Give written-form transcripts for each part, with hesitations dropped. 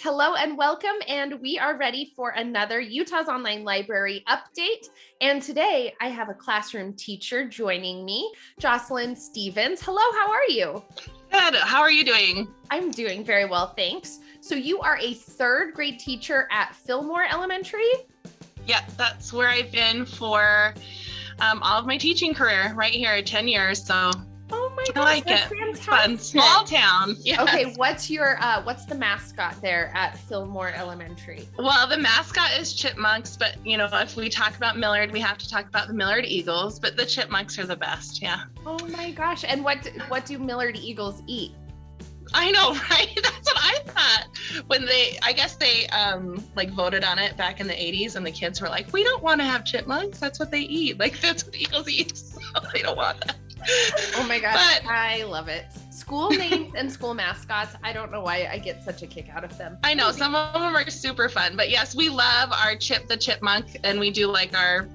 Hello and welcome, and we are ready for another Utah's Online Library update. And today I have a classroom teacher joining me, Josalyn Stevens. Hello, how are you? Good. How are you doing? I'm doing very well, thanks. So you are a third grade teacher at Fillmore Elementary? Yeah, that's where I've been for all of my teaching career, right here, 10 years. So oh my gosh, I like that's it. fantastic. It's fun. Small town. Yes. Okay, what's the mascot there at Fillmore Elementary? Well, the mascot is chipmunks, but if we talk about Millard, we have to talk about the Millard Eagles, but the chipmunks are the best. Yeah. Oh my gosh. And what do Millard Eagles eat? I know, right? That's what I thought when I guess they voted on it back in the 80s, and the kids were like, we don't want to have chipmunks. That's what they eat. Like, that's what eagles eat. So they don't want that. Oh my gosh, I love it. School names and school mascots. I don't know why I get such a kick out of them. I know, some of them are super fun, but yes, we love our the chipmunk, and we do like our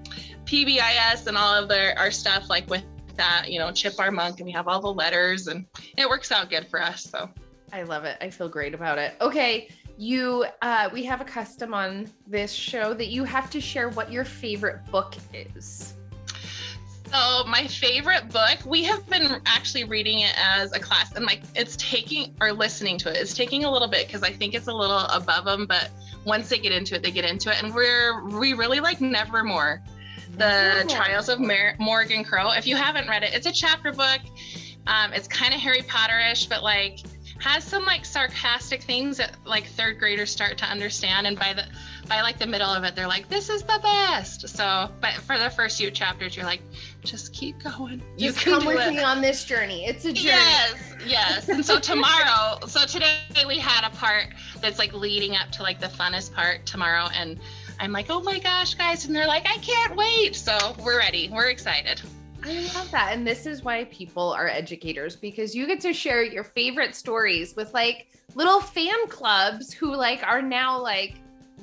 PBIS and all of our stuff like with that, chip our monk, and we have all the letters, and it works out good for us. So I love it. I feel great about it. Okay, we have a custom on this show that you have to share what your favorite book is. So my favorite book, we have been actually reading it as a class, and listening to it. It's taking a little bit because I think it's a little above them, but once they get into it, and we really like Nevermore. The Trials of Morgan Crow. If you haven't read it, it's a chapter book. It's kind of Harry Potter-ish, but has some sarcastic things that third graders start to understand. And by the middle of it, they're like, this is the best. So, but for the first few chapters, you're like, just keep going. You can come with me on this journey. It's a journey. Yes. And so today we had a part that's leading up to the funnest part tomorrow. And I'm like, oh my gosh, guys. And they're like, I can't wait. So we're ready. We're excited. I love that. And this is why people are educators, because you get to share your favorite stories with little fan clubs who are now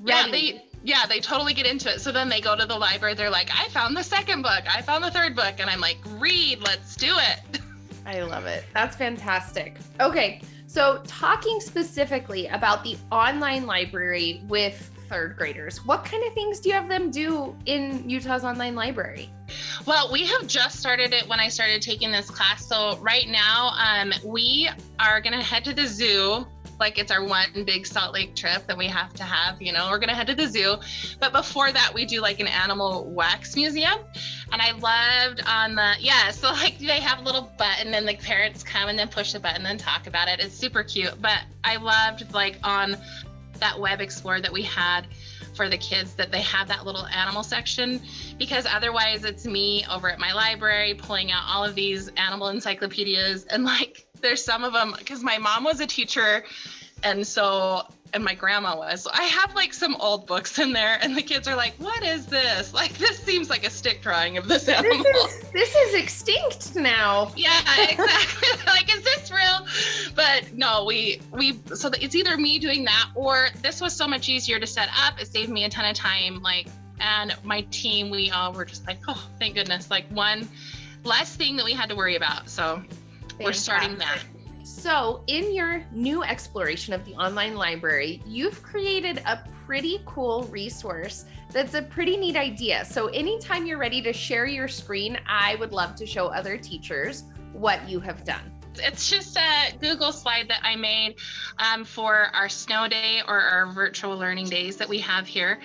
ready. Yeah, they totally get into it. So then they go to the library. They're like, I found the second book. I found the third book. And I'm like, read, let's do it. I love it. That's fantastic. Okay. So talking specifically about the online library with third graders, what kind of things do you have them do in Utah's Online Library? Well, we have just started it when I started taking this class. So right now, we are going to head to the zoo. It's our one big Salt Lake trip that we have to have, we're going to head to the zoo. But before that, we do an animal wax museum. And I loved so they have a little button, and the parents come and then push the button and talk about it. It's super cute. But I loved on that web explorer that we had for the kids, that they have that little animal section, because otherwise it's me over at my library pulling out all of these animal encyclopedias, and there's some of them, because my mom was a teacher and my grandma was, so I have some old books in there, and the kids are like, what is this? This seems like a stick drawing of this animal. This is extinct now. Yeah, exactly. Is this real? But no, so it's either me doing that, or this was so much easier to set up. It saved me a ton of time. And my team, we all were just oh, thank goodness. One less thing that we had to worry about. So we're starting that. So in your new exploration of the online library, you've created a pretty cool resource that's a pretty neat idea. So anytime you're ready to share your screen, I would love to show other teachers what you have done. It's just a Google slide that I made for our snow day, or our virtual learning days that we have here.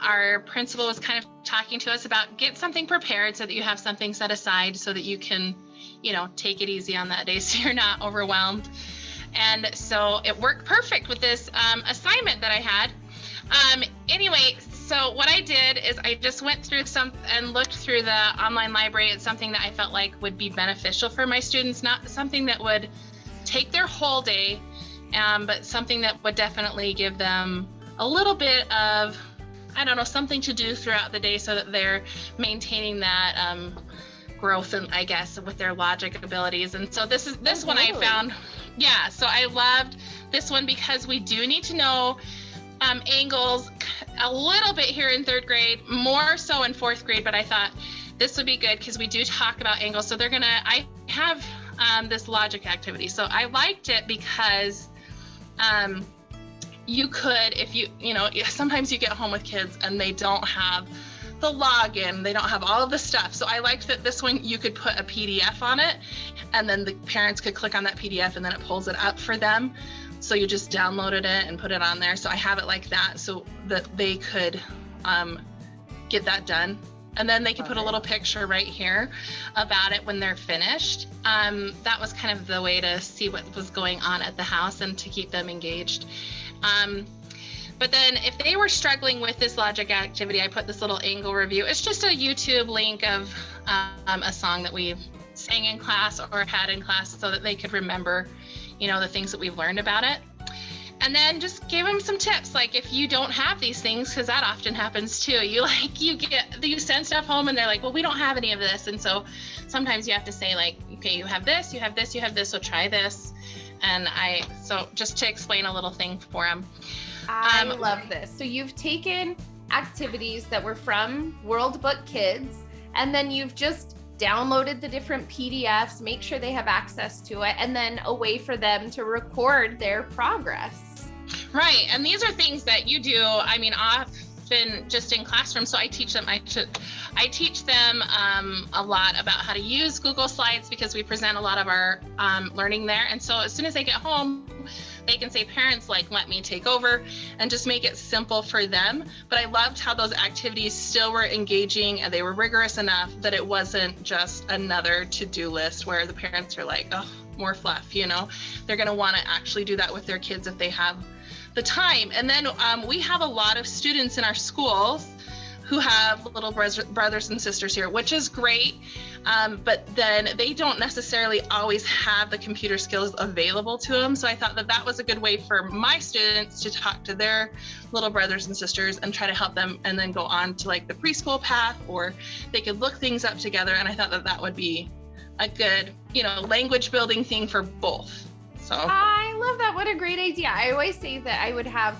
Our principal was kind of talking to us about get something prepared so that you have something set aside so that you can take it easy on that day so you're not overwhelmed. And so it worked perfect with this assignment that I had. Anyway, so what I did is I just went through and looked through the online library. It's something that I felt would be beneficial for my students, not something that would take their whole day, but something that would definitely give them a little bit of, something to do throughout the day so that they're maintaining that growth, and I guess with their logic abilities. And so this one I found, so I loved this one because we do need to know angles a little bit here in third grade, more so in fourth grade, but I thought this would be good because we do talk about angles. So I have this logic activity. So I liked it because you could, if sometimes you get home with kids and they don't have the login, they don't have all of the stuff. So I liked that this one, you could put a PDF on it, and then the parents could click on that PDF and then it pulls it up for them. So you just downloaded it and put it on there. So I have it like that so that they could get that done. And then they could put a little picture right here about it when they're finished. That was kind of the way to see what was going on at the house and to keep them engaged. But then if they were struggling with this logic activity, I put this little angle review. It's just a YouTube link of a song that we sang in class or had in class so that they could remember, the things that we've learned about it. And then just give them some tips. Like if you don't have these things, because that often happens too, you send stuff home and they're like, well, we don't have any of this. And so sometimes you have to say like, okay, you have this, you have this, you have this, so try this. And so just to explain a little thing for them. I love this. So you've taken activities that were from World Book Kids, and then you've just downloaded the different PDFs, make sure they have access to it, and then a way for them to record their progress. Right. And these are things that you do, often just in classroom. So I teach them, I teach them a lot about how to use Google Slides because we present a lot of our learning there. And so as soon as they get home, they can say, parents, let me take over, and just make it simple for them. But I loved how those activities still were engaging and they were rigorous enough that it wasn't just another to-do list where the parents are like, oh, more fluff, They're going to want to actually do that with their kids if they have the time. And then we have a lot of students in our schools who have little brothers and sisters here, which is great. But then they don't necessarily always have the computer skills available to them. So I thought that was a good way for my students to talk to their little brothers and sisters and try to help them and then go on to the preschool path, or they could look things up together. And I thought that would be a good, language building thing for both. So I love that. What a great idea. I always say that I would have,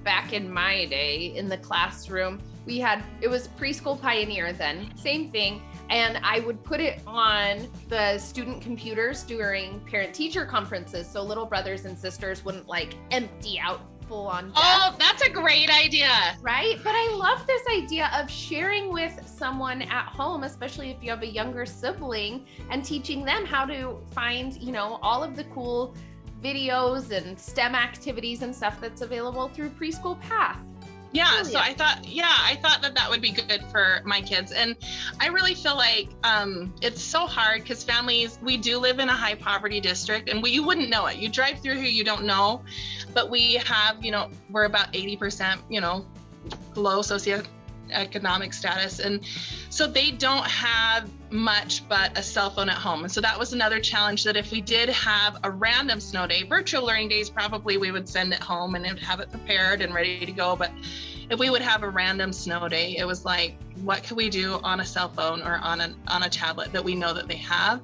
back in my day in the classroom, it was Preschool Pioneer then, same thing. And I would put it on the student computers during parent-teacher conferences so little brothers and sisters wouldn't empty out full on death. Oh, that's a great idea. Right? But I love this idea of sharing with someone at home, especially if you have a younger sibling, and teaching them how to find, all of the cool videos and STEM activities and stuff that's available through Preschool Path. Yeah, Brilliant. So I thought that would be good for my kids. And I really feel like it's so hard because families, we do live in a high poverty district, and you wouldn't know it. You drive through here, you don't know, but we have, we're about 80%, below socioeconomic status. And so they don't have much but a cell phone at home. And so that was another challenge, that if we did have a random snow day, virtual learning days, probably we would send it home and have it prepared and ready to go. But if we would have a random snow day, it was like, what can we do on a cell phone or on a tablet that we know that they have?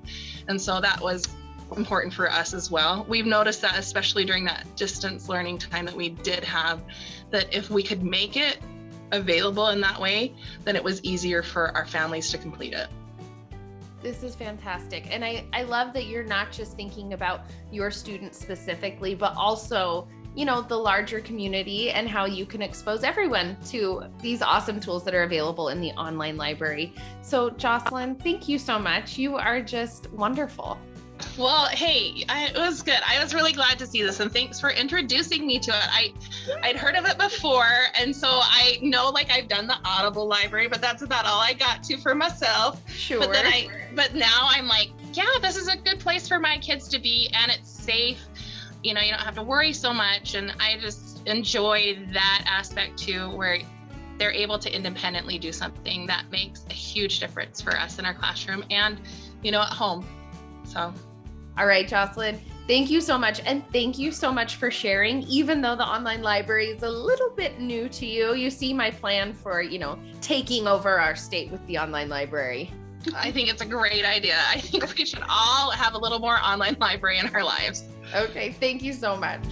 And so that was important for us as well. We've noticed that, especially during that distance learning time that we did have, that if we could make it available in that way, then it was easier for our families to complete it. This is fantastic. And I love that you're not just thinking about your students specifically, but also, the larger community and how you can expose everyone to these awesome tools that are available in the online library. So Josalyn, thank you so much. You are just wonderful. Well, hey, it was good. I was really glad to see this, and thanks for introducing me to it. I'd heard of it before, and so I know I've done the Audible library, but that's about all I got to for myself. Sure. But now I'm like, yeah, this is a good place for my kids to be, and it's safe. You don't have to worry so much, and I just enjoy that aspect too, where they're able to independently do something that makes a huge difference for us in our classroom and, at home. So. All right, Josalyn, thank you so much. And thank you so much for sharing. Even though the online library is a little bit new to you, you see my plan for, taking over our state with the online library. I think it's a great idea. I think we should all have a little more online library in our lives. Okay, thank you so much.